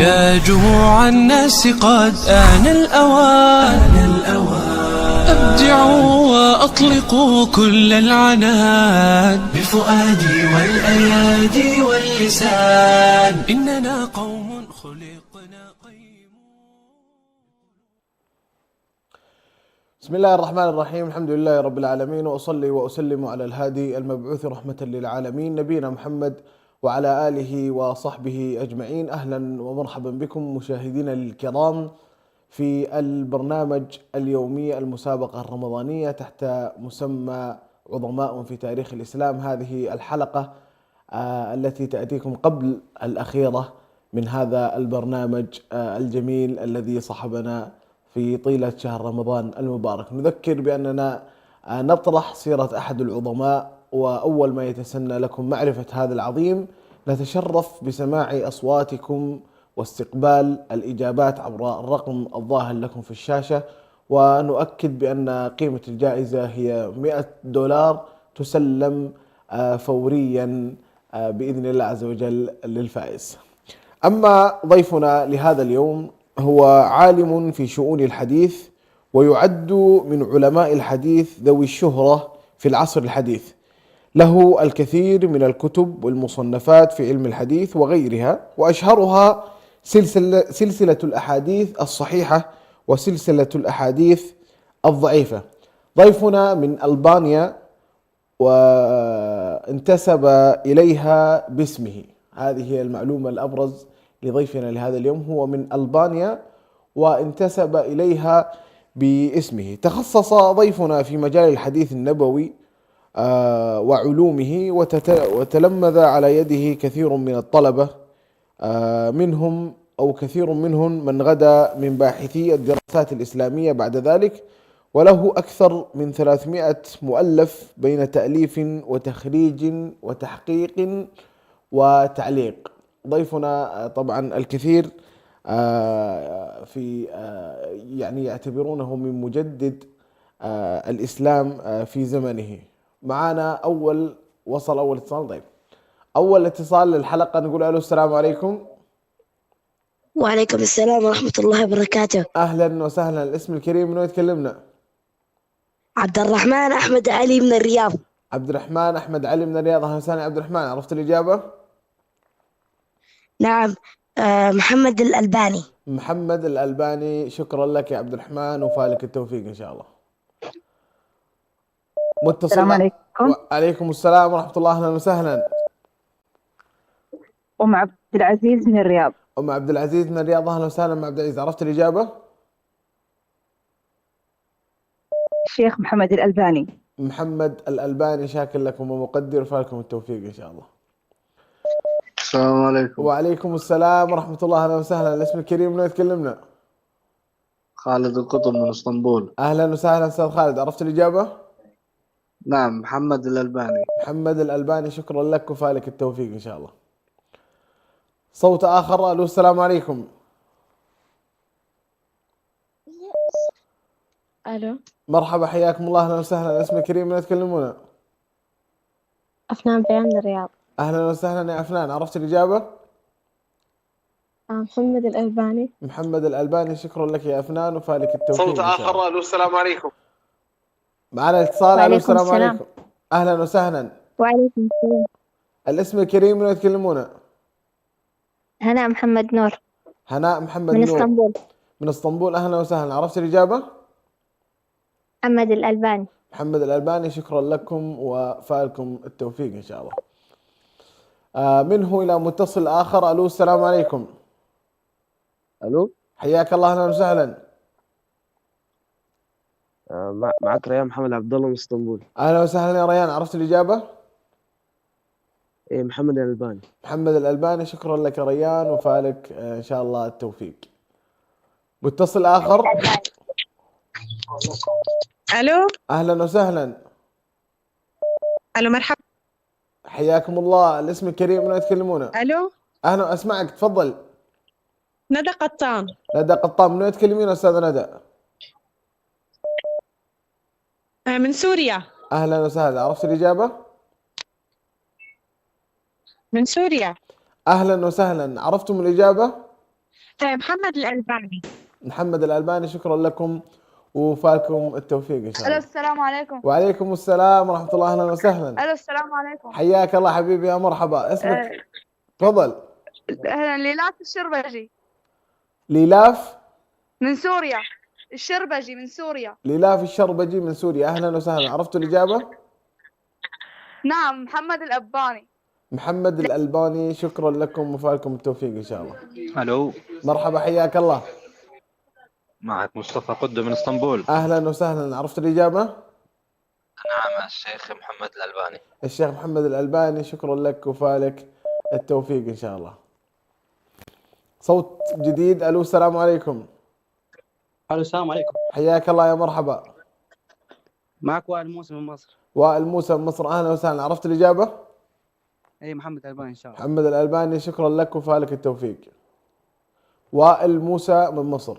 يا جموع الناس قد آن الأوان أبدعوا وأطلقوا كل العنان بالفؤاد والأيادي واللسان إننا قوم خلقنا قيم. بسم الله الرحمن الرحيم. الحمد لله رب العالمين، وأصلي وأسلم على الهادي المبعوث رحمة للعالمين نبينا محمد وعلى آله وصحبه أجمعين. أهلا ومرحبا بكم مشاهدينا الكرام في البرنامج اليومي المسابقة الرمضانية تحت مسمى عظماء في تاريخ الإسلام. هذه الحلقة التي تأتيكم قبل الأخيرة من هذا البرنامج الجميل الذي صحبنا في طيلة شهر رمضان المبارك. نذكر بأننا نطرح سيرة أحد العظماء، وأول ما يتسنى لكم معرفة هذا العظيم نتشرف بسماع أصواتكم واستقبال الإجابات عبر الرقم الظاهر لكم في الشاشة. ونؤكد بأن قيمة الجائزة هي $100 تسلم فوريا بإذن الله عز وجل للفائز. أما ضيفنا لهذا اليوم هو عالم في شؤون الحديث، ويعد من علماء الحديث ذوي الشهرة في العصر الحديث. له الكثير من الكتب والمصنفات في علم الحديث وغيرها، وأشهرها سلسلة الأحاديث الصحيحة وسلسلة الأحاديث الضعيفة. ضيفنا من ألبانيا وانتسب إليها باسمه، هذه هي المعلومة الأبرز لضيفنا لهذا اليوم، هو من ألبانيا وانتسب إليها باسمه. تخصص ضيفنا في مجال الحديث النبوي وعلومه، وتلمذ على يده كثير من الطلبة، منهم أو كثير منهم من غدا من باحثي الدراسات الإسلامية بعد ذلك، وله أكثر من 300 مؤلف بين تأليف وتخريج وتحقيق وتعليق. ضيفنا طبعا الكثير في يعني يعتبرونه من مجدد الإسلام في زمنه. معنا وصل أول اتصال. طيب، أول اتصال للحلقة نقول ألو، السلام عليكم. وعليكم السلام ورحمة الله وبركاته. أهلا وسهلا. الاسم الكريم، من وين يتكلمنا؟ عبد الرحمن أحمد علي من الرياض. عبد الرحمن أحمد علي من الرياض. أهلا وسهلا عبد الرحمن. عرفت الإجابة؟ نعم، محمد الألباني. محمد الألباني. شكرا لك يا عبد الرحمن، وفالك التوفيق إن شاء الله. متصل. السلام عليكم. وعليكم السلام ورحمة الله. أهلا وسهلا. أم عبد العزيز من الرياض. أم عبد العزيز من الرياض. أهلا وسهلا أم عبد العزيز. عرفت الإجابة؟ الشيخ محمد الألباني. محمد الألباني. شاكر لكم ومقدر، فالكم التوفيق إن شاء الله. السلام عليكم. وعليكم السلام ورحمة الله. أهلا وسهلا. الاسم الكريم، من يتكلمنا؟ خالد القطب من اسطنبول. أهلا وسهلا أستاذ خالد. عرفت الإجابة؟ نعم، محمد الألباني. محمد الألباني. شكرا لك وفالك التوفيق إن شاء الله. صوت آخر. ألو، السلام عليكم. ألو، مرحبا، حياكم الله. أهلا وسهلا. الاسم الكريم، من يتكلمون؟ أفنان بيان الرياض. أهلا وسهلا يا أفنان. عرفت الإجابة؟ محمد الألباني. محمد الألباني. شكرا لك يا أفنان وفالك التوفيق. صوت آخر. ألو، السلام عليكم. معنا اتصال. ألو، السلام السلام. عليكم. أهلا وسهلا. وعليكم السلام. الاسم الكريم، من يتكلمون؟ هناء محمد نور هناء محمد من نور اسطنبول. من اسطنبول. أهلا وسهلا. عرفت الإجابة؟ محمد الألباني. محمد الألباني. شكرا لكم وفالكم التوفيق إن شاء الله. منه إلى متصل آخر. ألو، السلام عليكم. الو، حياك الله. أهلا وسهلا. معك ريان محمد عبد الله من اسطنبول. أهلا وسهلا يا ريان. عرفت الإجابة؟ إيه، محمد الألباني. محمد الألباني. شكرا لك يا ريان وفالك إن شاء الله التوفيق. متصل آخر. الو، أهلا وسهلا. الو، مرحبا. حياكم الله. الاسم الكريم، من يتكلمون؟ الو، أهلا، أسمعك، تفضل. ندى قطان. ندى قطام. من يتكلمين أستاذة ندى؟ من سوريا. أهلا وسهلا. عرفت الإجابة؟ من سوريا. أهلا وسهلا. عرفتم الإجابة؟ محمد الألباني. محمد الألباني، شكرا لكم وفالكم التوفيق إن شاء الله. السلام عليكم. وعليكم السلام ورحمة الله، أهلا وسهلا. السلام عليكم. حياك الله حبيبي، يا مرحبا. اسمك؟ تفضل. أهلا، ليلاف الشربجي ليلاف من سوريا. الشربجي من سوريا. ليلاف الشربجي من سوريا، أهلا وسهلا. عرفتوا الإجابة؟ نعم، محمد الأباني. محمد الألباني، شكرا لكم وفالكم التوفيق إن شاء الله. الو، مرحبا، حياك الله. معك مصطفى قدو من اسطنبول. أهلا وسهلا. عرفت الإجابة؟ نعم، الشيخ محمد الألباني. الشيخ محمد الألباني، شكرا لك وفالك التوفيق إن شاء الله. صوت جديد. ألو، السلام عليكم. الو، السلام عليكم. حياك الله، يا مرحبا. معك وائل موسى من مصر. وائل موسى من مصر، أهلا وسهلا. عرفت الإجابة؟ اي، محمد الألباني ان شاء الله. محمد الألباني، شكرا لك وفالك التوفيق. وائل موسى من مصر.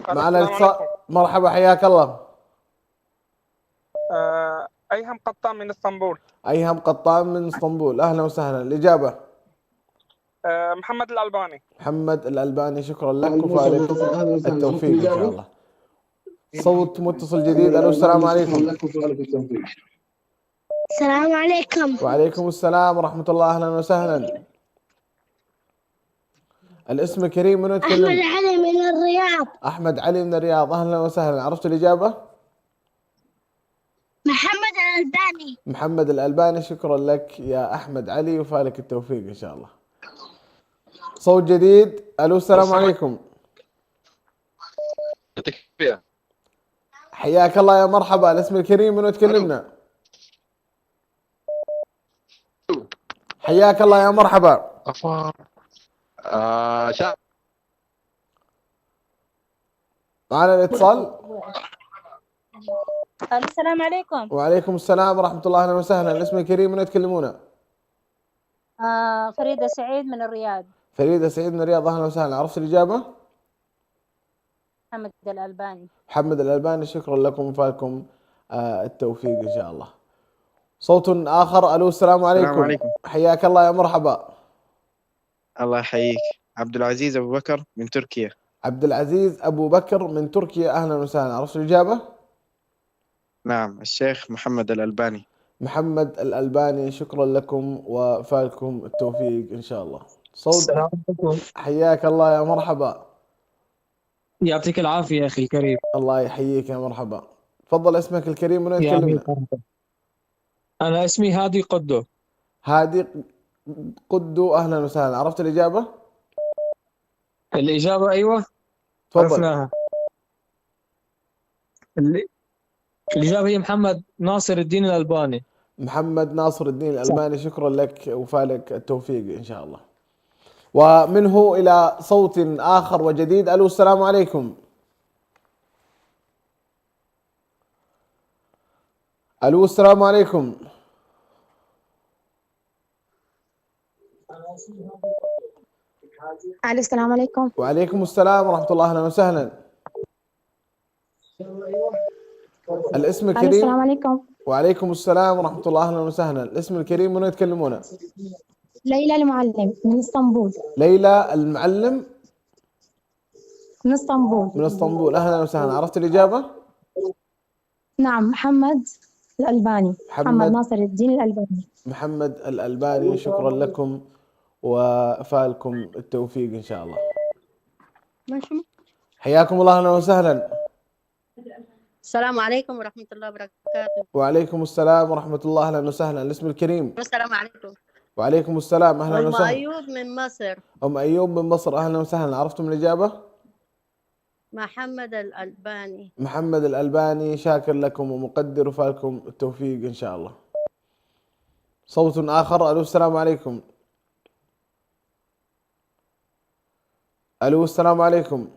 معنا الاتصال. مرحبا، حياك الله. أيهم قطان من اسطنبول. أيهم قطان من اسطنبول، أهلا وسهلا. الإجابة؟ محمد الألباني. محمد الألباني، شكرا لك وفالك التوفيق إن شاء الله. صوت متصل جديد. ألو، السلام عليكم. السلام عليكم. وعليكم السلام ورحمة الله، أهلا وسهلا. الاسم الكريم، من يتكلم؟ أحمد علي من الرياض. أحمد علي من الرياض، أهلا وسهلا. عرفت الإجابة؟ محمد الألباني. محمد الألباني، شكرا لك يا أحمد علي وفالك التوفيق إن شاء الله. صوت جديد. ألو، السلام عليكم. حياك الله، يا مرحبا. الاسم الكريم، من يتكلمنا؟ حياك الله، يا مرحبا. معنا الاتصال. السلام عليكم. وعليكم السلام ورحمة الله، أهلا وسهلا. الاسم الكريم، من يتكلمون؟ فريدة سعيد من الرياض. فريدة سعيد من الرياض، أهلا وسهلا. عرفت الإجابة؟ محمد الألباني. محمد الألباني، شكرا لكم وفالكم التوفيق إن شاء الله. صوت آخر. ألو، السلام عليكم. السلام عليكم. حياك الله، يا مرحبا. الله يحييك. عبد العزيز أبو بكر من تركيا. عبد العزيز أبو بكر من تركيا، أهلا وسهلا. عرفت الإجابة؟ نعم، الشيخ محمد الألباني. محمد الألباني، شكرا لكم وفالكم التوفيق إن شاء الله. صوت. السلام عليكم. حياك الله، يا مرحبا. يعطيك العافية يا أخي الكريم. الله يحييك، يا مرحبا. تفضل، اسمك الكريم، من يتكلمنا؟ أنا اسمي هادي قدو. هادي قدو، أهلا وسهلا. عرفت الإجابة؟ الإجابة أيوة. تفضل. عرفناها. الإجابة هي محمد ناصر الدين الألباني. محمد ناصر الدين الألباني، شكرا لك وفالك التوفيق إن شاء الله. ومنه إلى صوت آخر وجديد. ألو، السلام عليكم. ألو، السلام عليكم. ألو، السلام عليكم. وعليكم السلام ورحمة الله، أهلا وسهلا. الاسم الكريم. السلام عليكم. وعليكم السلام ورحمة الله، أهلا وسهلا. الاسم الكريم، من يتكلمون؟ ليلى المعلم من اسطنبول. ليلى المعلم من اسطنبول. من اسطنبول، أهلا وسهلا. عرفت الإجابة؟ نعم، محمد الألباني. محمد ناصر الدين الألباني. محمد الألباني، شكرا لكم وفالكم التوفيق إن شاء الله. حياكم الله، أهلا وسهلا. السلام عليكم ورحمة الله وبركاته. وعليكم السلام ورحمة الله، أهلا وسهلا. الاسم الكريم. السلام عليكم. وعليكم السلام، أهلا أم وسهلا. أيوب من مصر. أم أيوب من مصر، أهلا وسهلا. عرفتم الإجابة؟ محمد الألباني. محمد الألباني، شاكر لكم ومقدر وفالكم التوفيق إن شاء الله. صوت آخر. ألو، السلام عليكم. ألو، السلام عليكم.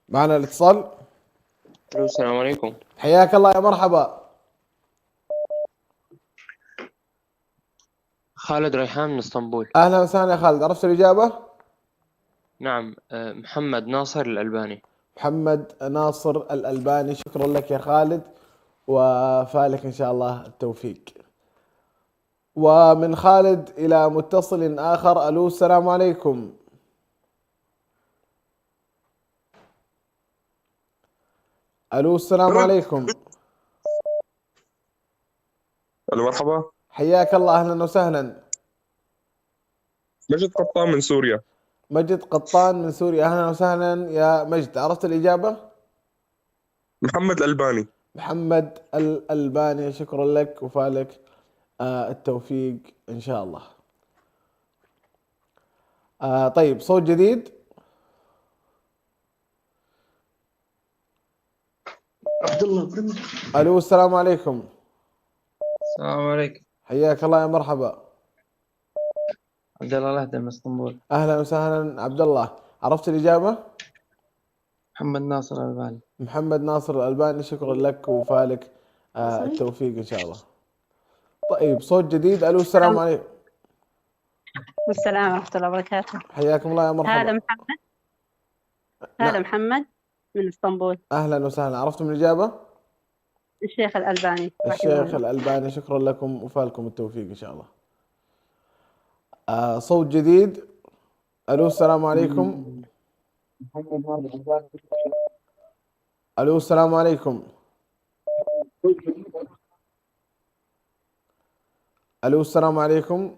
معنا الاتصال. ألو، السلام عليكم. حياك الله، يا مرحبا. خالد ريحان من اسطنبول. أهلا وسهلا يا خالد. عرفت الإجابة؟ نعم، محمد ناصر الألباني. محمد ناصر الألباني، شكرا لك يا خالد وفالك إن شاء الله التوفيق. ومن خالد إلى متصل آخر. ألو السلام عليكم. ألو السلام عليكم. ألو مرحبا. حياك الله، أهلا وسهلا. مجد قطان من سوريا. مجد قطان من سوريا، أهلا وسهلا يا مجد. عرفت الإجابة؟ محمد الألباني. محمد الألباني، شكرا لك وفالك التوفيق إن شاء الله. طيب، صوت جديد. عبد الله. ألو السلام عليكم. السلام عليكم. حياك الله يا مرحبا. عبد الله الأهدى من اسطنبول. أهلا وسهلا عبد الله. عرفت الإجابة؟ محمد ناصر الألباني. محمد ناصر الألباني، شكرا لك وفالك التوفيق إن شاء الله. طيب، صوت جديد. ألو السلام عليكم. السلام ورحمة الله وبركاته. حياكم الله يا مرحبا. هذا محمد. هذا محمد من اسطنبول. أهلا وسهلا. عرفتم الإجابة؟ الشيخ الألباني. الشيخ الألباني، شكرا لكم وفالكم التوفيق إن شاء الله. صوت جديد. ألو السلام عليكم. ألو السلام عليكم. ألو السلام عليكم.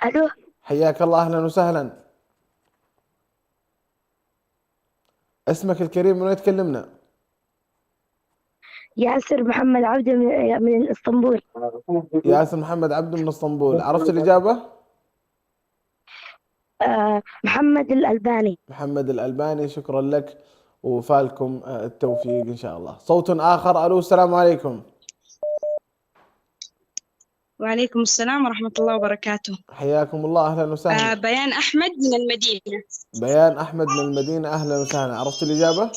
ألو. حياك الله، أهلا وسهلا. اسمك الكريم، من وين تكلمنا؟ ياسر محمد عبده من اسطنبول. ياسر محمد عبده من اسطنبول. عرفت الإجابة؟ محمد الألباني. محمد الألباني، شكرا لك وفالكم التوفيق إن شاء الله. صوت آخر. ألو السلام عليكم. وعليكم السلام ورحمة الله وبركاته. حياكم الله، أهلا وسهلا. بيان أحمد من المدينة. بيان أحمد من المدينة، أهلا وسهلا. عرفت الإجابة؟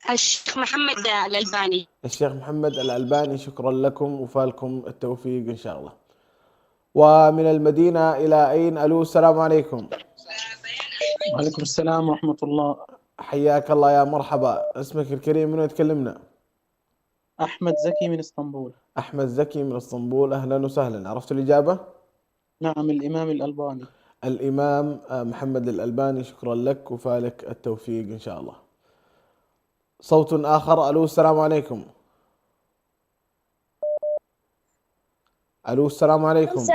الشيخ محمد الألباني. الشيخ محمد الألباني، شكرا لكم وفالكم التوفيق إن شاء الله. ومن المدينة إلى أين؟ ألو السلام عليكم. وعليكم السلام ورحمة الله. حياك الله يا مرحبا. اسمك الكريم، من وين تكلمنا؟ أحمد زكي من اسطنبول. أحمد زكي من اسطنبول، أهلا وسهلا. عرفت الإجابة؟ نعم، الإمام الألباني. الإمام محمد الألباني، شكرا لك وفالك التوفيق إن شاء الله. صوت آخر. ألو السلام عليكم. ألو السلام عليكم.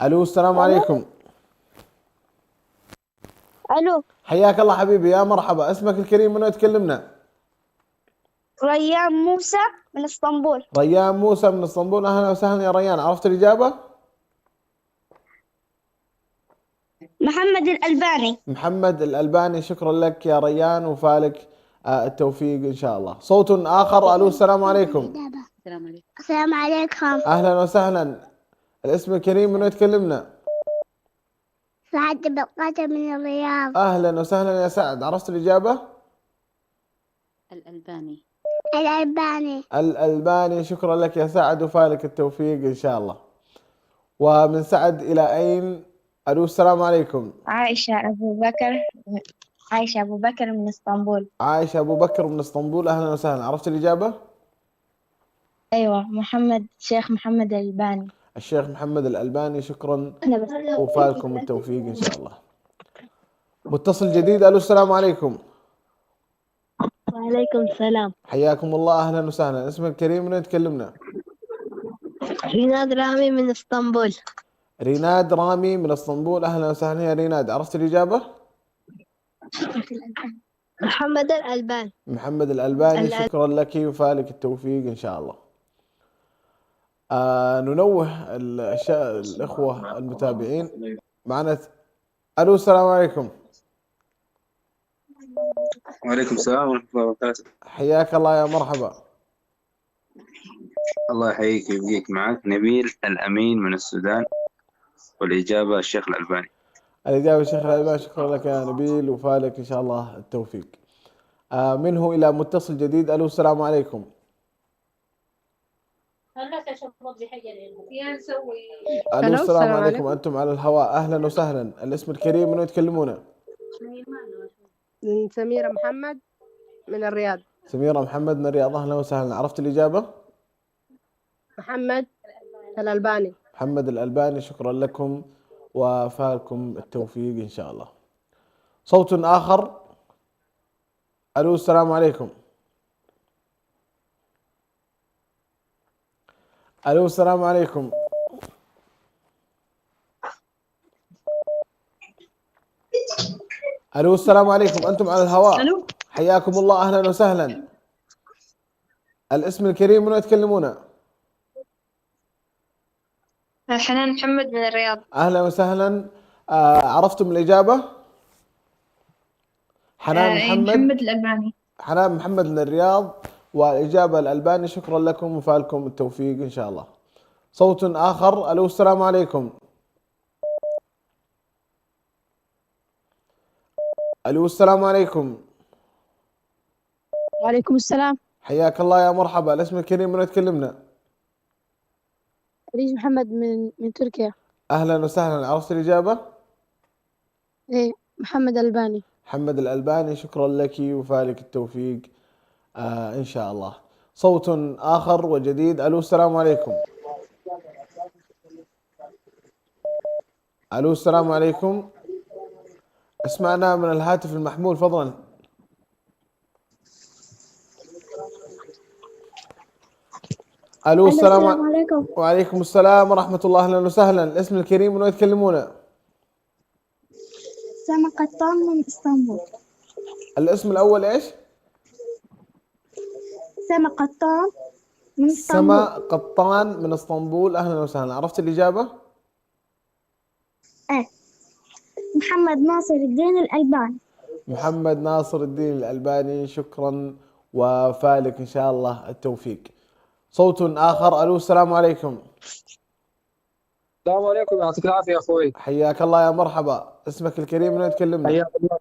ألو السلام عليكم. ألو. حياك الله حبيبي، يا مرحبا. اسمك الكريم، من وين تكلمنا؟ ريان موسى من اسطنبول. ريان موسى من اسطنبول، أهلا وسهلا يا ريان. عرفت الإجابة؟ محمد الألباني. محمد الألباني، شكرا لك يا ريان وفالك التوفيق إن شاء الله. صوت آخر. ألو السلام عليكم. السلام عليكم. السلام عليكم. أهلا وسهلا. الاسم الكريم، من وين تكلمنا؟ سعد بالقادة من الرياض. أهلا وسهلا يا سعد. عرفت الإجابة؟ الألباني. الألباني. الألباني، شكرا لك يا سعد وفالك التوفيق إن شاء الله. ومن سعد إلى أين؟ ألو السلام عليكم. عائشة أبو بكر من اسطنبول. عائشة أبو بكر من اسطنبول، أهلا وسهلا. عرفت الإجابة؟ أيوة، شيخ محمد الألباني. الشيخ محمد الألباني، شكرا وفالكم التوفيق إن شاء الله. متصل جديد. ألو السلام عليكم. وعليكم السلام. حياكم الله، أهلا وسهلا. اسمك الكريم، من وين تكلمنا؟ ريناد رامي من اسطنبول. ريناد رامي من اسطنبول، أهلا وسهلا يا ريناد. عرفت الإجابة؟ محمد الألباني. محمد الألباني، شكرا لك وفالك التوفيق إن شاء الله. ننوه الإخوة المتابعين معنا. ألو السلام عليكم. وعليكم السلام ورحمة الله وبركاته. حياك الله يا مرحبا. الله يحييك ويبقيك. معك نبيل الأمين من السودان، والإجابة الشيخ الألباني. الإجابة الشيخ الألباني، شكرا لك يا نبيل وفالك إن شاء الله التوفيق. منه إلى متصل جديد. ألو السلام عليكم. ألو السلام عليكم. أنتم على الهواء، أهلا وسهلا. الاسم الكريم، من وين تكلمونا؟ سميرة محمد. من الرياض. سميرة محمد من الرياض، أهلا وسهلا. عرفت الإجابة؟ محمد الألباني. محمد الألباني، شكرا لكم وفالكم التوفيق إن شاء الله. صوت آخر. ألو السلام عليكم. ألو السلام عليكم. ألو السلام عليكم، أنتم على الهواء. ألو. حياكم الله، أهلا وسهلا. الاسم الكريم، من يتكلمون؟ حنان محمد من الرياض. أهلا وسهلا. عرفتم الإجابة؟ حنان محمد الألباني. حنان محمد من الرياض، والإجابة الألباني، شكرا لكم وفالكم التوفيق إن شاء الله. صوت آخر. ألو السلام عليكم. ألو السلام عليكم. وعليكم السلام. حياك الله يا مرحبا. الاسم الكريم، من يتكلمنا؟ خديجة محمد من تركيا. أهلا وسهلا. عرفت الإجابة؟ إيه، محمد الألباني. محمد الألباني، شكرا لك وفالك التوفيق إن شاء الله. صوت آخر وجديد. ألو السلام عليكم. ألو السلام عليكم. اسمعنا من الهاتف المحمول فضلا. ألو السلام عليكم. وعليكم السلام ورحمة الله، أهلا وسهلا. الاسم الكريم، من يتكلمون؟ سما قطان من اسطنبول. الاسم الأول إيش؟ سما قطان من سما قطان من اسطنبول، أهلا وسهلا. عرفت الإجابة؟ إيه، محمد ناصر الدين الألباني. محمد ناصر الدين الألباني، شكرا وفالك إن شاء الله التوفيق. صوت آخر. ألو السلام عليكم. السلام عليكم، يعطيك العافية يا أخوي. حياك الله يا مرحبا. اسمك الكريم، من يتكلمنا؟ حياك الله.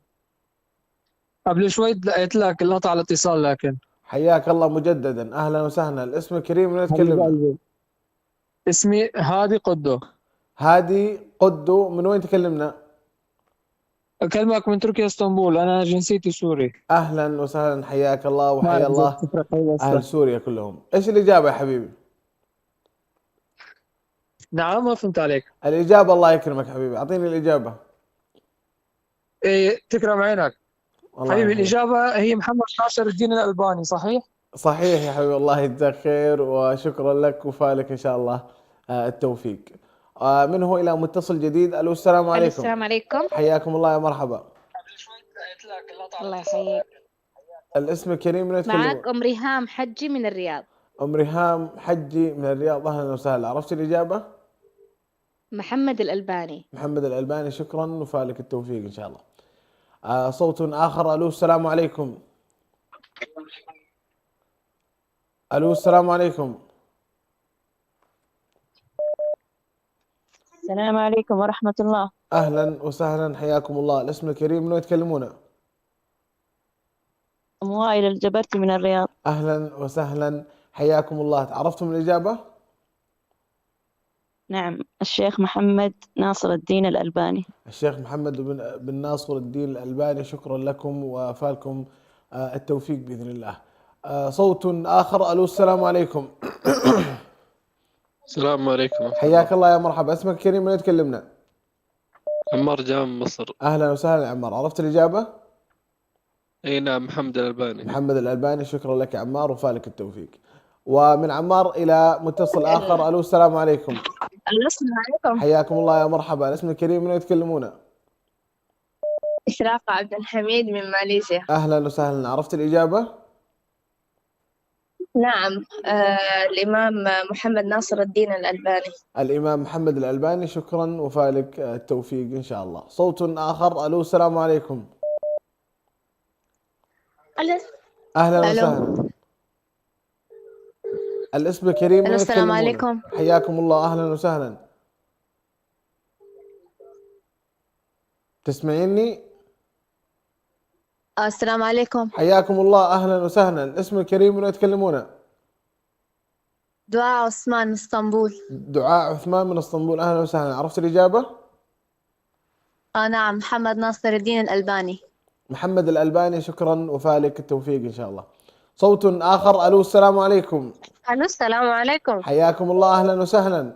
قبل شوي لقيت لك انقطع الاتصال لكن. حياك الله مجددا، أهلا وسهلا. الاسم الكريم، من يتكلمنا؟ اسمي هادي قدو. هادي قدو، من وين تكلمنا؟ أكلمك من تركيا اسطنبول، أنا جنسيتي سوري. أهلا وسهلا، حياك الله وحيا الله أهل سوريا كلهم. إيش الإجابة يا حبيبي؟ نعم، ما فهمت عليك. الإجابة، الله يكرمك حبيبي، أعطيني الإجابة. إيه، تكرم عينك حبيبي. يحييك. الإجابة هي محمد ناصر الدين الألباني، صحيح؟ صحيح يا حبيبي، الله يجزاك خير وشكرا لك وفالك إن شاء الله التوفيق. من هو إلى متصل جديد. ألو السلام عليكم. السلام عليكم. حياكم الله يا مرحبا. الله يحييك. الاسم الكريم، من يتكلم؟ معك أم ريهام حجي من الرياض. أم ريهام حجي من الرياض، أهلا وسهلا. عرفت الإجابة؟ محمد الألباني. محمد الألباني، شكرا وفالك التوفيق إن شاء الله. صوت آخر. ألو السلام عليكم. ألو السلام عليكم. السلام عليكم ورحمة الله. أهلا وسهلا، حياكم الله. الاسم الكريم، من يتكلمون؟ أم وائل الجبرتي من الرياض. أهلا وسهلا، حياكم الله. عرفتم الإجابة؟ نعم، الشيخ محمد ناصر الدين الألباني. الشيخ محمد بن ناصر الدين الألباني، شكرا لكم وفالكم التوفيق بإذن الله. صوت آخر. ألو السلام عليكم. السلام عليكم. حياك الله يا مرحبا. اسمك كريم، من يتكلمنا؟ عمار جاء من مصر. أهلا وسهلا يا عمار. عرفت الإجابة؟ أي نعم، محمد الألباني. محمد الألباني، شكرا لك يا عمار وفالك التوفيق. ومن عمار إلى متصل آخر. ألو السلام عليكم. السلام عليكم. حياكم الله يا مرحبا. الاسم الكريم، من يتكلمون؟ إشراق عبد الحميد من ماليزيا. أهلا وسهلا. عرفت الإجابة؟ نعم، الإمام محمد ناصر الدين الألباني. الإمام محمد الألباني، شكرا وفالك التوفيق إن شاء الله. صوت آخر. ألو السلام عليكم. أهلا وسهلا. الاسم الكريم، من السلام يتكلمون؟ عليكم. حياكم الله، أهلا وسهلا. تسمعيني؟ السلام عليكم. حياكم الله، أهلا وسهلا. الاسم الكريم، من يتكلمون؟ دعاء عثمان من اسطنبول. دعاء عثمان من اسطنبول، أهلا وسهلا. عرفت الإجابة؟ نعم، محمد ناصر الدين الألباني. محمد الألباني شكرا وفالك التوفيق إن شاء الله. صوت آخر. ألو السلام عليكم. ألو السلام عليكم. حياكم الله أهلا وسهلا.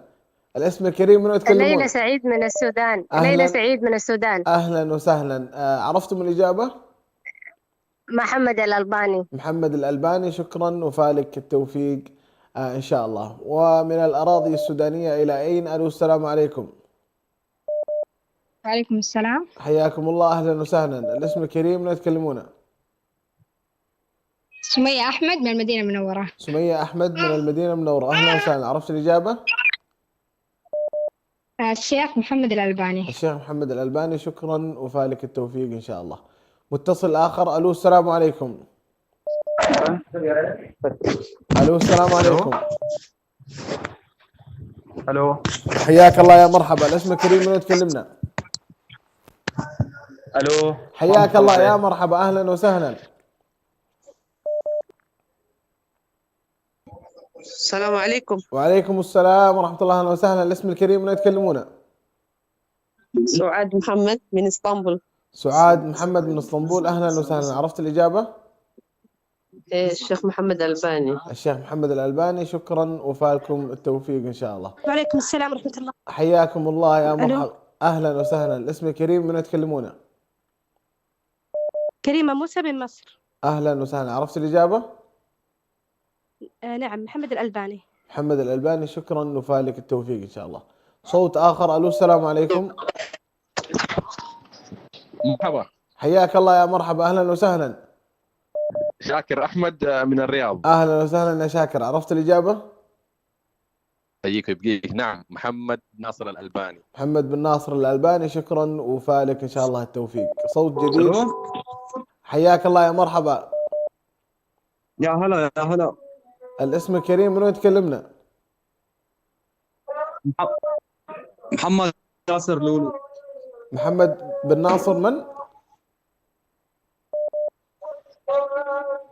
الاسم الكريم من يتكلمون؟ ليلى سعيد من السودان. ليلى سعيد من السودان. أهلا وسهلا. عرفتم الإجابة؟ محمد الألباني. محمد الألباني شكرا وفالك التوفيق إن شاء الله. ومن الأراضي السودانية إلى أين؟ ألو السلام عليكم. وعليكم السلام. حياكم الله أهلا وسهلا. الاسم الكريم من يتكلمون؟ سمية أحمد من المدينة المنورة. سمية أحمد من المدينة المنورة أهلا وسهلا. عرفت الإجابة؟ الشيخ محمد الألباني. الشيخ محمد الألباني شكرا وفالك التوفيق إن شاء الله. متصل آخر. ألو السلام عليكم. ألو السلام عليكم. الو حياك الله يا مرحبا. الاسم الكريم من يتكلمنا؟ الو حياك الله يا مرحبا أهلا وسهلا. السلام عليكم. وعليكم السلام ورحمة الله أهلا وسهلا. الاسم الكريم من يتكلمون؟ سعاد محمد من اسطنبول. سعاد محمد من اسطنبول أهلا وسهلا. عرفت الإجابة؟ الشيخ محمد الألباني. الشيخ محمد الألباني شكرا وفالكم التوفيق إن شاء الله. وعليكم السلام ورحمة الله. حياكم الله يا مرحبا. ألو. أهلا وسهلا. الاسم الكريم من يتكلمون؟ كريمة موسى من مصر. أهلا وسهلا. عرفت الإجابة؟ نعم محمد الألباني. محمد الألباني شكرا وفالك التوفيق إن شاء الله. صوت آخر. ألو السلام عليكم. مرحبا. حياك الله يا مرحبا أهلا وسهلا. شاكر أحمد من الرياض. أهلا وسهلا يا شاكر. عرفت الإجابة؟ حييك ويبقيك. نعم محمد ناصر الألباني. محمد بن ناصر الألباني شكرا وفالك إن شاء الله التوفيق. صوت جديد. حياك الله يا مرحبا. يا هلا يا هلا. الاسم الكريم من وين تكلمنا؟ محمد ياسر لولو. محمد بن ناصر من؟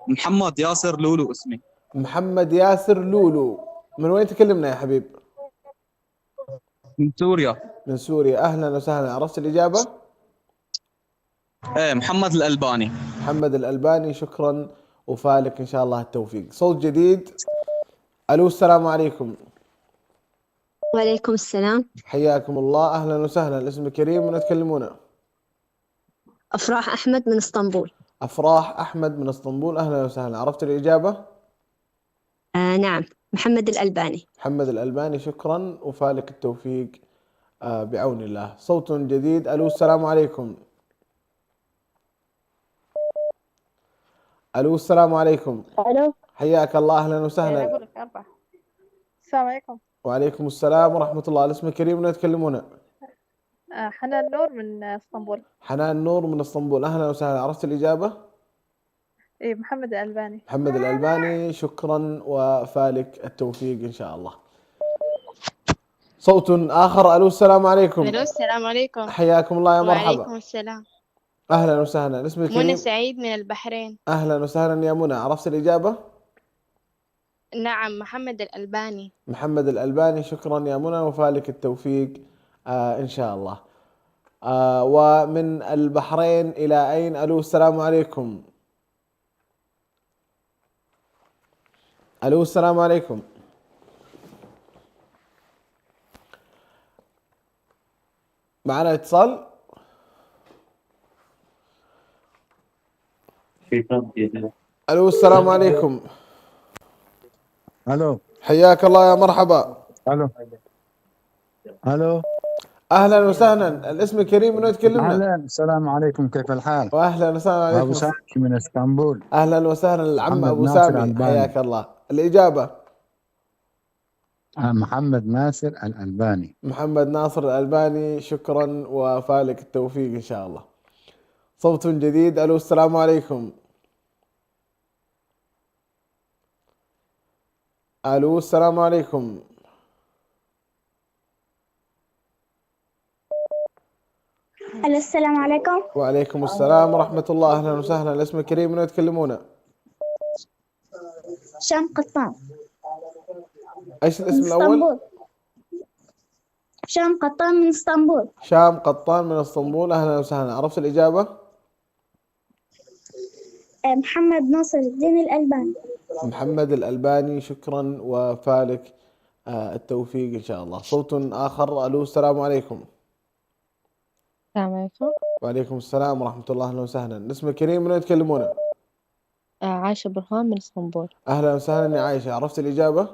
محمد ياسر لولو اسمي. محمد ياسر لولو. من وين تكلمنا يا حبيب؟ من سوريا. من سوريا أهلا وسهلا. عرفت الإجابة؟ ايه محمد الألباني. محمد الألباني شكرا وفالك إن شاء الله التوفيق. صوت جديد. ألو السلام عليكم. وعليكم السلام. حياكم الله أهلا وسهلا. الاسم الكريم من يتكلمون؟ أفراح أحمد من اسطنبول. أفراح أحمد من اسطنبول أهلا وسهلا. عرفت الإجابة؟ نعم محمد الألباني. محمد الألباني شكرا وفالك التوفيق بعون الله. صوت جديد. ألو السلام عليكم. ألو السلام عليكم. ألو. حياك الله أهلا وسهلا. السلام عليكم. وعليكم السلام ورحمة الله. الاسم الكريم من يتكلمون؟ حنان نور من اسطنبول. حنان نور من اسطنبول أهلا وسهلا. عرفت الإجابة؟ إيه محمد الألباني. محمد الألباني شكرا وفالك التوفيق إن شاء الله. صوت آخر. ألو السلام عليكم. ألو السلام عليكم. حياكم الله يا مرحبا. وعليكم السلام. أهلا وسهلا. اسم الكريم؟ منى سعيد من البحرين. أهلا وسهلا يا منى. عرفت الإجابة؟ نعم محمد الألباني. محمد الألباني شكرا يا منى وفالك التوفيق إن شاء الله. ومن البحرين إلى أين؟ ألو السلام عليكم. ألو السلام عليكم. معنا اتصال. ألو السلام عليكم. الو. حياك الله يا مرحبا. الو. الو. اهلا وسهلا. الاسم الكريم من يتكلمنا؟ اهلا السلام عليكم كيف الحال؟ واهلا وسهلا عليكم. ابو سامي من اسطنبول. اهلا وسهلا العم ابو ناصر سامي الألباني. حياك الله. الاجابه؟ محمد ناصر الألباني. محمد ناصر الألباني شكرا وفالك التوفيق ان شاء الله. صوت جديد. الو السلام عليكم. الو السلام عليكم. ألو السلام عليكم. وعليكم السلام ورحمة الله أهلا وسهلا. الاسم الكريم من يتكلمون؟ شام قطان. ايش الاسم الأول؟ شام قطان من اسطنبول. شام قطان من اسطنبول أهلا وسهلا. عرفت الإجابة؟ محمد ناصر الدين الألباني. محمد الألباني، شكرا وفالك التوفيق إن شاء الله. صوت آخر. ألو، السلام عليكم. السلام عليكم. وعليكم السلام ورحمة الله، أهلا وسهلا. الاسم الكريم، من يتكلمون؟ عائشة برهان من اسطنبول. أهلا وسهلا يا عائشة، عرفت الإجابة؟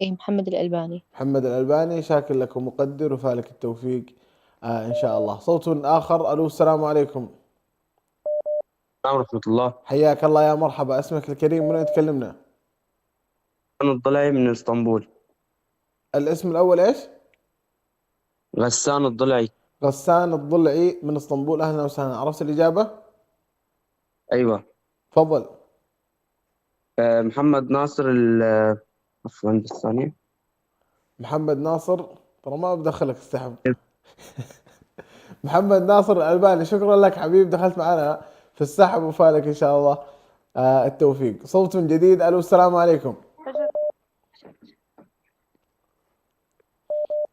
إيه، محمد الألباني. محمد الألباني، شاكر لك ومقدر وفالك التوفيق إن شاء الله. صوت آخر. ألو، السلام عليكم. السلام ورحمة الله. حياك الله، يا مرحبا. اسمك الكريم، من يتكلمنا؟ أنا الضلعي من اسطنبول. الاسم الأول إيش؟ غسان الضلعي. غسان الضلعي من اسطنبول، أهلا وسهلا. عرفت الإجابة؟ أيوة. تفضل. محمد ناصر عفوا الثانية. محمد ناصر، ترى ما بدخلك السحب. محمد ناصر الألباني، شكرا لك حبيب، دخلت معنا في السحب وفالك إن شاء الله التوفيق. صوت من جديد. ألو، السلام عليكم.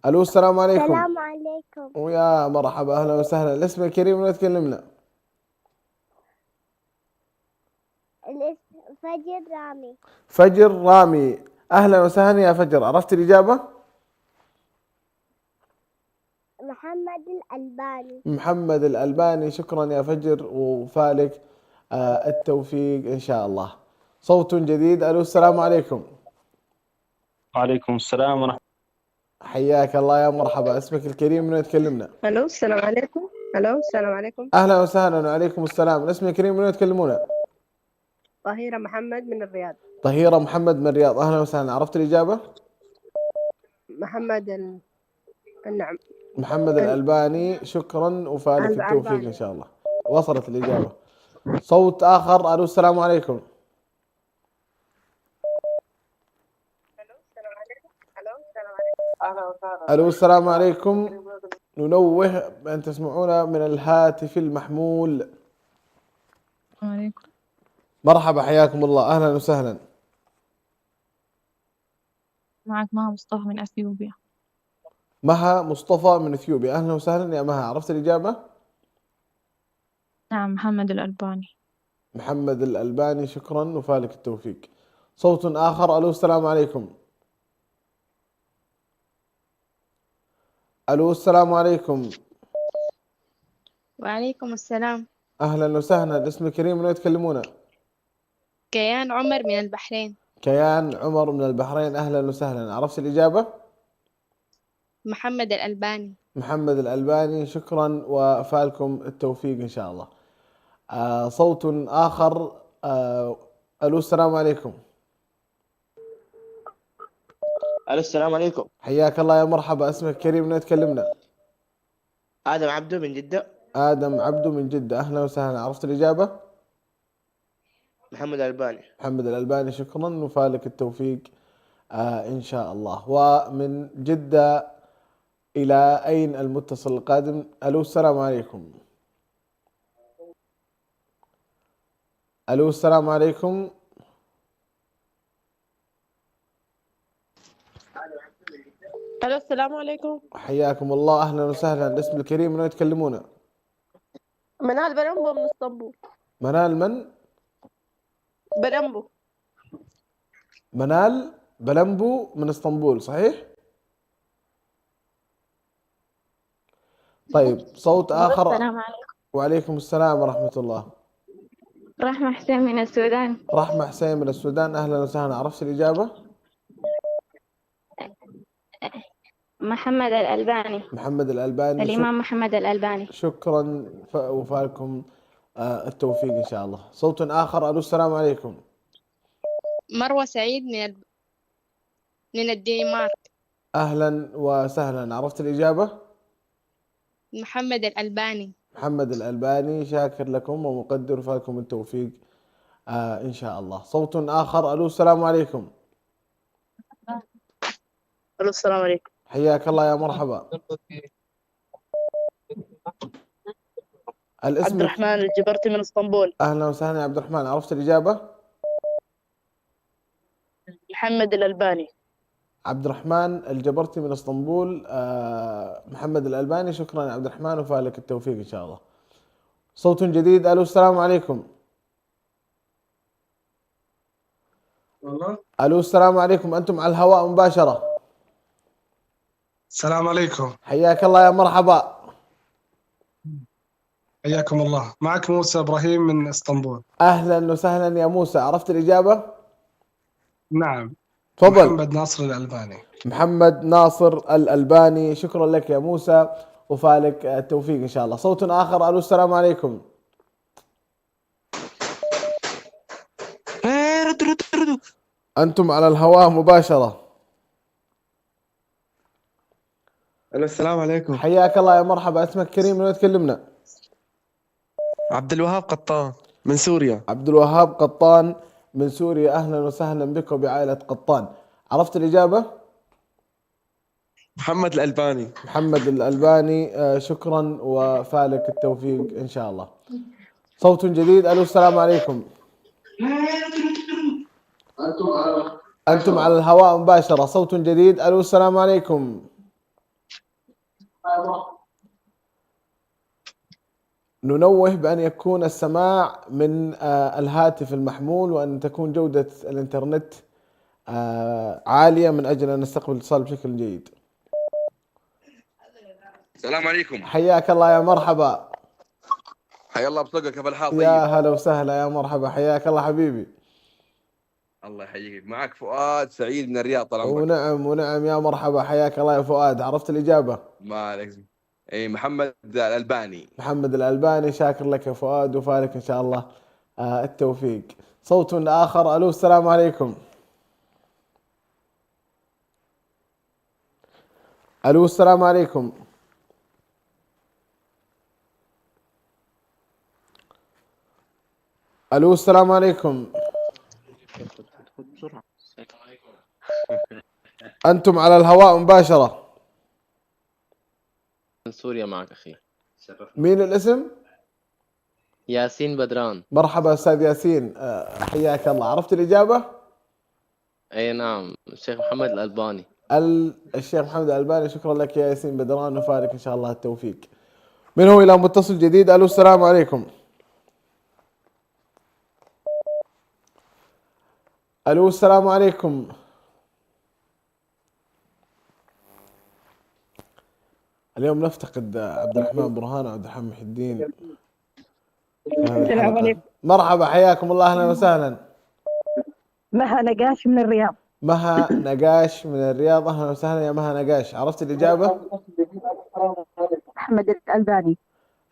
ألو، السلام عليكم. السلام عليكم. ويا مرحبا، أهلا وسهلا. الاسم الكريم، من يتكلمنا؟ الاسم فجر رامي. فجر رامي، أهلا وسهلا يا فجر. عرفت الإجابة؟ محمد الألباني. محمد الألباني، شكرا يا فجر وفالك التوفيق إن شاء الله. صوت جديد. ألو، السلام عليكم. وعليكم السلام ورحمة الله. حياك الله، يا مرحبا. اسمك الكريم، من يتكلمنا؟ الو السلام عليكم. الو السلام عليكم. أهلا وسهلا. وعليكم السلام. الاسم الكريم، من يتكلمون؟ طهيرة محمد من الرياض. طهيرة محمد من الرياض، أهلا وسهلا. عرفت الإجابة؟ النعم. محمد الألباني، شكرا وفالك التوفيق الألباني. إن شاء الله. وصلت الإجابة. صوت آخر. ألو، السلام عليكم. ألو، السلام عليكم. ننوه بأن تسمعون من الهاتف المحمول. وعليكم. مرحبا، حياكم الله، أهلا وسهلا. معك مها مصطفى من أثيوبيا. مها مصطفى من اثيوبيا، اهلا وسهلا يا مها. عرفت الاجابه؟ نعم، محمد الألباني. محمد الألباني، شكرا وفالك التوفيق. صوت آخر. ألو، السلام عليكم. ألو، السلام عليكم. وعليكم السلام. أهلا وسهلا. الاسم الكريم، من يتكلمون؟ كيان عمر من البحرين. كيان عمر من البحرين، أهلا وسهلا. عرفت الإجابة؟ محمد الألباني. محمد الألباني، شكرا وفالكم التوفيق إن شاء الله. صوت آخر. ألو، السلام عليكم. الو السلام عليكم. حياك الله، يا مرحبا. اسمك كريم، من يتكلمنا؟ ادم عبدو من جدة. آدم عبدو من جدة، أهلا وسهلا. عرفت الإجابة؟ محمد الألباني. محمد الألباني، شكرا وفالك التوفيق إن شاء الله. ومن جدة إلى أين المتصل القادم؟ ألو، السلام عليكم. ألو، السلام عليكم. الو السلام عليكم. حياكم الله، أهلا وسهلا. الاسم الكريم، من يتكلمون؟ منال بلمبو من اسطنبول. منال من؟ بلمبو. منال بلمبو من اسطنبول، صحيح؟ طيب، صوت آخر. السلام عليكم. وعليكم السلام ورحمة الله. رحمة حسين من السودان. رحمة حسين من السودان، أهلا وسهلا. عرفت الإجابة؟ محمد الألباني. محمد الألباني. الإمام محمد الألباني. شكرا وفالكم التوفيق إن شاء الله. صوت آخر. ألو، السلام عليكم. مروة سعيد من الدنمارك. أهلا وسهلا. عرفت الإجابة؟ محمد الألباني. محمد الألباني، شاكر لكم ومقدر وفالكم التوفيق إن شاء الله. صوت آخر. ألو، السلام عليكم. الو السلام عليكم. حياك الله، يا مرحبا. الاسم؟ عبد الرحمن الجبرتي من اسطنبول. أهلا وسهلا يا عبد الرحمن. عرفت الإجابة؟ محمد الألباني. عبد الرحمن الجبرتي من اسطنبول. محمد الألباني، شكرا يا عبد الرحمن وفالك التوفيق إن شاء الله. صوت جديد. ألو، السلام عليكم. الو السلام عليكم، انتم على الهواء مباشرة. السلام عليكم. حياك الله يا مرحبا. حياكم الله. معك موسى إبراهيم من اسطنبول. اهلا وسهلا يا موسى، عرفت الإجابة؟ نعم. تفضل. محمد ناصر الألباني. محمد ناصر الألباني، شكرا لك يا موسى وفالك التوفيق إن شاء الله. صوت آخر. ألو السلام عليكم. أنتم على الهواء مباشرة. الو السلام عليكم. حياك الله يا مرحبا، اسمك كريم، من وين تكلمنا؟ عبد الوهاب قطان من سوريا. عبد الوهاب قطان من سوريا، أهلا وسهلا بك وبعائلة قطان. عرفت الإجابة؟ محمد الألباني. محمد الألباني، شكرا وفالك التوفيق إن شاء الله. صوت جديد. ألو السلام عليكم. أنتم على الهواء مباشرة. صوت جديد. ألو السلام عليكم. ننوه بأن يكون السماع من الهاتف المحمول، وأن تكون جودة الإنترنت عالية من أجل أن نستقبل الاتصال بشكل جيد. السلام عليكم. حياك الله يا مرحبا. حيا الله بصدقك يا بالحال. طيب. يا هلا وسهلا يا مرحبا، حياك الله حبيبي. الله يحييك. معك فؤاد سعيد من الرياض طال عمرك. ونعم يا مرحبا، حياك الله يا فؤاد. عرفت الإجابة؟ ما عليك. اي محمد الألباني. محمد الألباني، شاكر لك يا فؤاد وفالك إن شاء الله التوفيق. صوت آخر. ألو السلام عليكم. ألو السلام عليكم. ألو السلام عليكم. أنتم على الهواء مباشرة. من سوريا معك أخي. مين الاسم؟ ياسين بدران. مرحبا أستاذ ياسين، حياك الله. عرفت الإجابة؟ أي نعم، الشيخ محمد الألباني. الشيخ محمد الألباني، شكرا لك يا ياسين بدران وفارك إن شاء الله التوفيق. من هو إلى متصل جديد. ألو السلام عليكم. ألو السلام عليكم. اليوم نفتقد عبد الرحمن برهان وعبد الرحمن محي الدين. السلام عليكم. مرحبا، حياكم الله، أهلا وسهلا. مها نقاش من الرياض. مها نقاش من الرياض، أهلا وسهلا يا مها نقاش. عرفت الإجابة؟ محمد الألباني.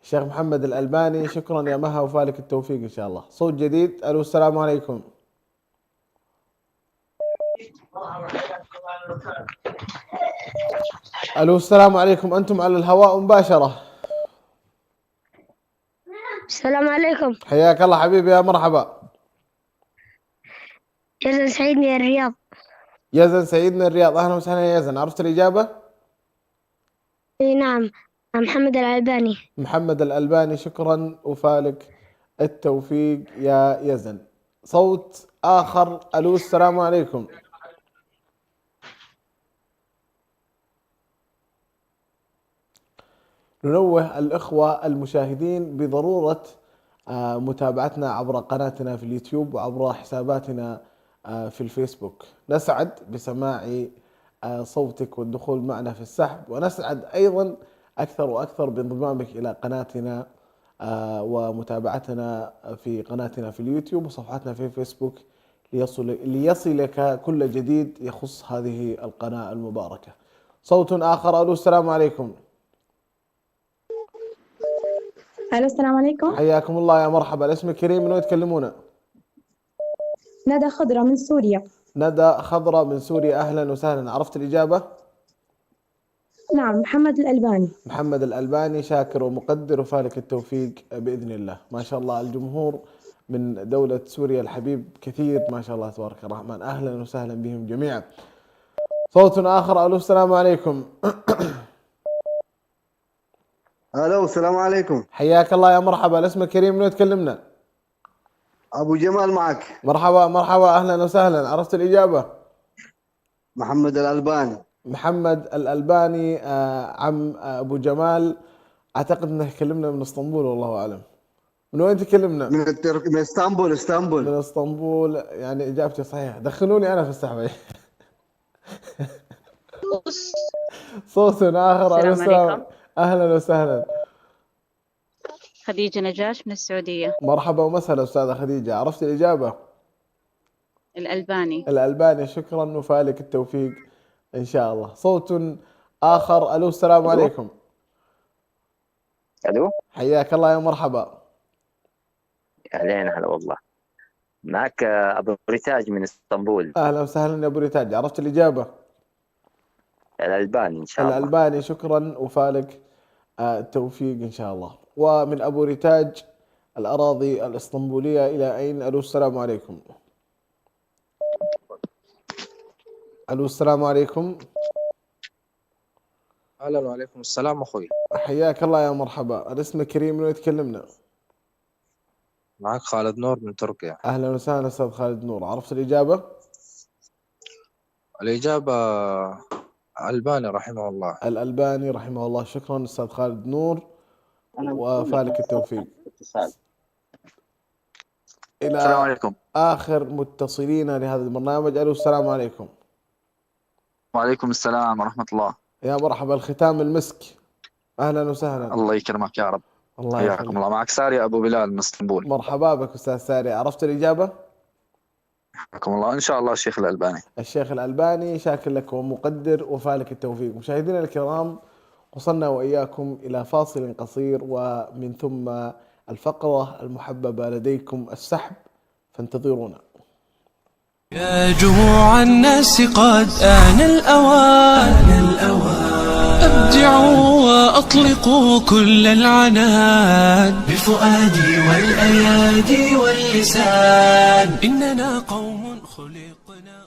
الشيخ محمد الألباني، شكرا يا مها وفالك التوفيق إن شاء الله. صوت جديد. ألو السلام عليكم. ألو السلام عليكم، أنتم على الهواء مباشرة. السلام عليكم. حياك الله حبيبي، يا مرحبا. يزن سعيد من الرياض. يزن سعيد من الرياض، أهلا وسهلا يا يزن. عرفت الإجابة؟ اي نعم، محمد الألباني. محمد الألباني، شكرا وفالك التوفيق يا يزن. صوت آخر. ألو السلام عليكم. ننوه الإخوة المشاهدين بضرورة متابعتنا عبر قناتنا في اليوتيوب وعبر حساباتنا في الفيسبوك. نسعد بسماع صوتك والدخول معنا في السحب، ونسعد أيضا أكثر وأكثر بانضمامك إلى قناتنا ومتابعتنا في قناتنا في اليوتيوب وصفحتنا في الفيسبوك ليصلك كل جديد يخص هذه القناة المباركة. صوت آخر. ألو السلام عليكم. الو السلام عليكم. حياكم الله يا مرحبا. اسمك كريم، من وين تكلمونا؟ ندى خضرة من سوريا. ندى خضرة من سوريا، أهلا وسهلا. عرفت الإجابة؟ نعم، محمد الألباني. محمد الألباني، شاكر ومقدر وفالك التوفيق بإذن الله. ما شاء الله الجمهور من دولة سوريا الحبيب كثير ما شاء الله تبارك الرحمن، أهلا وسهلا بهم جميعا. صوت آخر. ألو السلام عليكم. الو السلام عليكم. حياك الله يا مرحبا. اسمك كريم، من وين تكلمنا؟ ابو جمال معك. مرحبا مرحبا، اهلا وسهلا. عرفت الاجابه؟ محمد الألباني. محمد الألباني، عم ابو جمال، اعتقد انه كلمنا من اسطنبول والله اعلم. من وين تكلمنا؟ من اسطنبول. من اسطنبول. يعني اجابتي صحيحه. دخلوني انا في السحبه. صوت اخر. السلام عليكم. اهلا وسهلا. خديجة نجاش من السعودية. مرحبا ومسهلا استاذه خديجه. عرفت الاجابه؟ الألباني. الألباني. شكرا وفالك التوفيق إن شاء الله. صوت آخر. ألو السلام عليكم. الو، حياك الله يا مرحبا. اهلين هلا والله. معك ابو ريتاج من اسطنبول. أهلا وسهلا يا أبو ريتاج. عرفت الإجابة؟ الألباني إن شاء الله. الألباني. شكرا وفالك التوفيق إن شاء الله. ومن أبو ريتاج الأراضي الإسطنبولية إلى أين؟ ألو السلام عليكم. ألو السلام عليكم. اهلا وعليكم السلام اخوي. حياك الله يا مرحبا. الاسم كريم. من وين تكلمنا؟ معك خالد نور من تركيا. اهلا وسهلا استاذ خالد نور. عرفت الاجابه؟ الاجابه الألباني رحمه الله. الألباني رحمه الله. شكرا استاذ خالد نور وفالك التوفيق. الى السلام عليكم. اخر متصلين لهذا البرنامج. الو السلام عليكم. وعليكم السلام ورحمة الله. يا مرحبا. الختام المسك. اهلا وسهلا. الله يكرمك يا رب. الله حياكم الله. معك ساري ابو بلال من اسطنبول. مرحبا بك استاذ ساري. عرفت الاجابه؟ حياكم الله. ان شاء الله الشيخ الألباني. الشيخ الألباني. شاكر لك ومقدر وفالك التوفيق. مشاهدينا الكرام، وصلنا واياكم الى فاصل قصير ومن ثم الفقره المحببه لديكم السحب، فانتظرونا. يا جموع الناس قد آن الأوان أبدعوا وأطلقوا كل العنان بفؤادي والأيادي واللسان إننا قوم خلقنا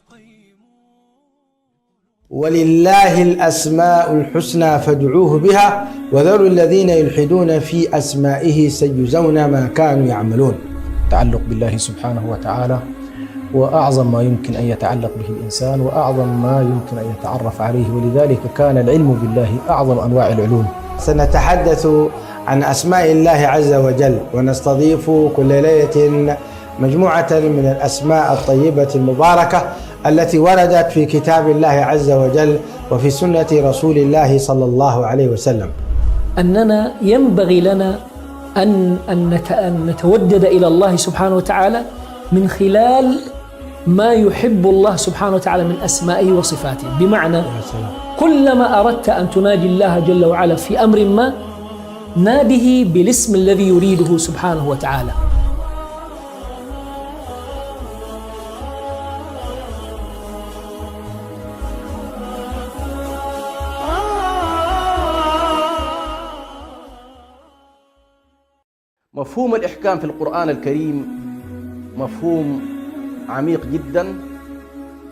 ولله الأسماء الحسنى فادعوه بها وذروا الذين يلحدون في أسمائه سيجزون ما كانوا يعملون. تعلق بالله سبحانه وتعالى وأعظم ما يمكن أن يتعلق به الإنسان وأعظم ما يمكن أن يتعرف عليه، ولذلك كان العلم بالله أعظم أنواع العلوم. سنتحدث عن أسماء الله عز وجل، ونستضيف كل ليلة مجموعة من الأسماء الطيبة المباركة التي وردت في كتاب الله عز وجل وفي سنة رسول الله صلى الله عليه وسلم. أننا ينبغي لنا أن نتودد إلى الله سبحانه وتعالى من خلال ما يحب الله سبحانه وتعالى من أسمائه وصفاته. بمعنى كلما أردت أن تناجي الله جل وعلا في أمر ما، ناده بالاسم الذي يريده سبحانه وتعالى. مفهوم الإحكام في القرآن الكريم مفهوم عميق جدا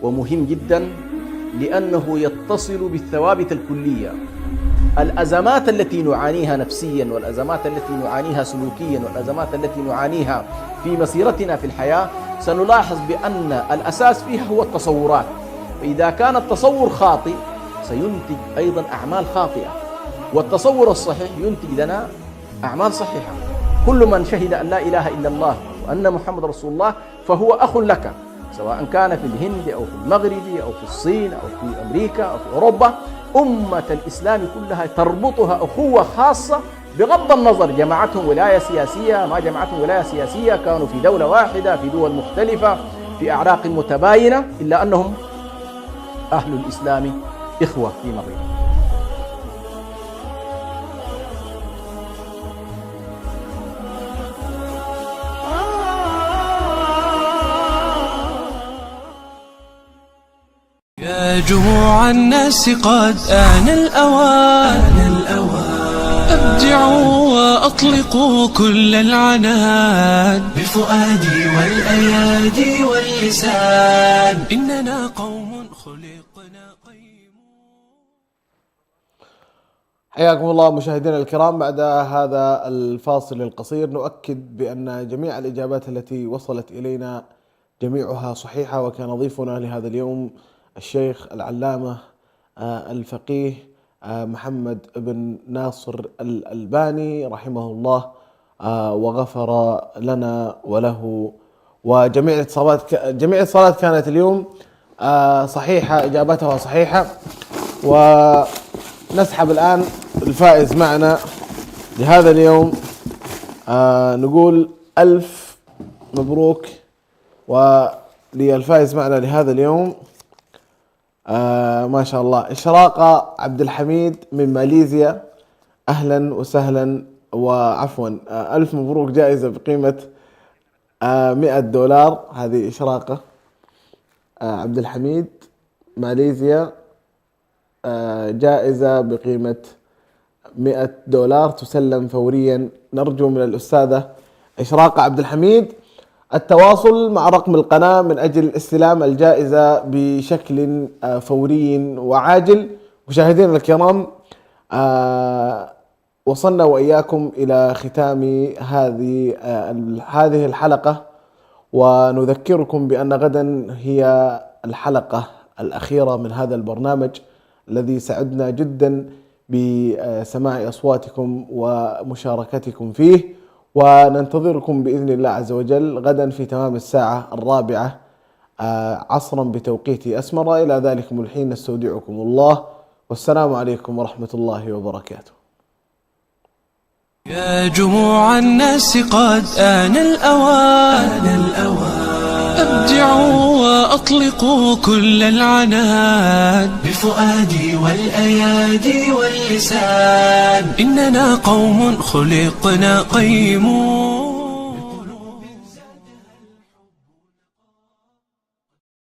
ومهم جدا، لأنه يتصل بالثوابت الكلية. الأزمات التي نعانيها نفسيا، والأزمات التي نعانيها سلوكيا، والأزمات التي نعانيها في مسيرتنا في الحياة، سنلاحظ بأن الأساس فيها هو التصورات. فإذا كان التصور خاطئ سينتج أيضا أعمال خاطئة، والتصور الصحيح ينتج لنا أعمال صحيحة. كل من شهد أن لا إله إلا الله وأن محمد رسول الله فهو أخ لك، سواء كان في الهند أو في المغرب أو في الصين أو في أمريكا أو في أوروبا. أمة الإسلام كلها تربطها أخوة خاصة، بغض النظر جمعتهم ولاية سياسية ما جمعتهم ولاية سياسية، كانوا في دولة واحدة في دول مختلفة في أعراق متباينة، إلا أنهم أهل الإسلام إخوة فيما بينهم. يا جموع الناس قد آن الأوان أبدعوا وأطلقوا كل العنان بفؤادي والأيادي واللسان إننا قوم خلقنا. حياكم الله مشاهدينا الكرام. بعد هذا الفاصل القصير نؤكد بأن جميع الإجابات التي وصلت إلينا جميعها صحيحة، وكان ضيفنا لهذا اليوم الشيخ العلامة الفقيه محمد بن ناصر الألباني رحمه الله وغفر لنا وله وجميع الاتصالات كانت اليوم صحيحة، إجابتها صحيحة. ونسحب الآن الفائز معنا لهذا اليوم. نقول 1000 مبروك وللفائز معنا لهذا اليوم ما شاء الله إشراقة عبد الحميد من ماليزيا. أهلا وسهلا وعفوا 1000 مبروك، جائزة بقيمة $100. هذه إشراقة عبد الحميد ماليزيا، جائزة بقيمة $100 تسلم فوريا. نرجو من الأستاذة إشراقة عبد الحميد التواصل مع رقم القناة من أجل استلام الجائزة بشكل فوري وعاجل. مشاهدينا الكرام، وصلنا وإياكم إلى ختام هذه الحلقة، ونذكركم بأن غدا هي الحلقة الأخيرة من هذا البرنامج الذي سعدنا جدا بسماع أصواتكم ومشاركتكم فيه، وننتظركم بإذن الله عز وجل غدا في تمام الساعة 4 عصرا بتوقيت أسمر. إلى ذلكم الحين نستودعكم الله، والسلام عليكم ورحمة الله وبركاته. يا جموع الناس قد آن الأوان أبدعوا وأطلقوا كل العنان بفؤادي والأيادي واللسان. إننا قوم خلقنا قيمون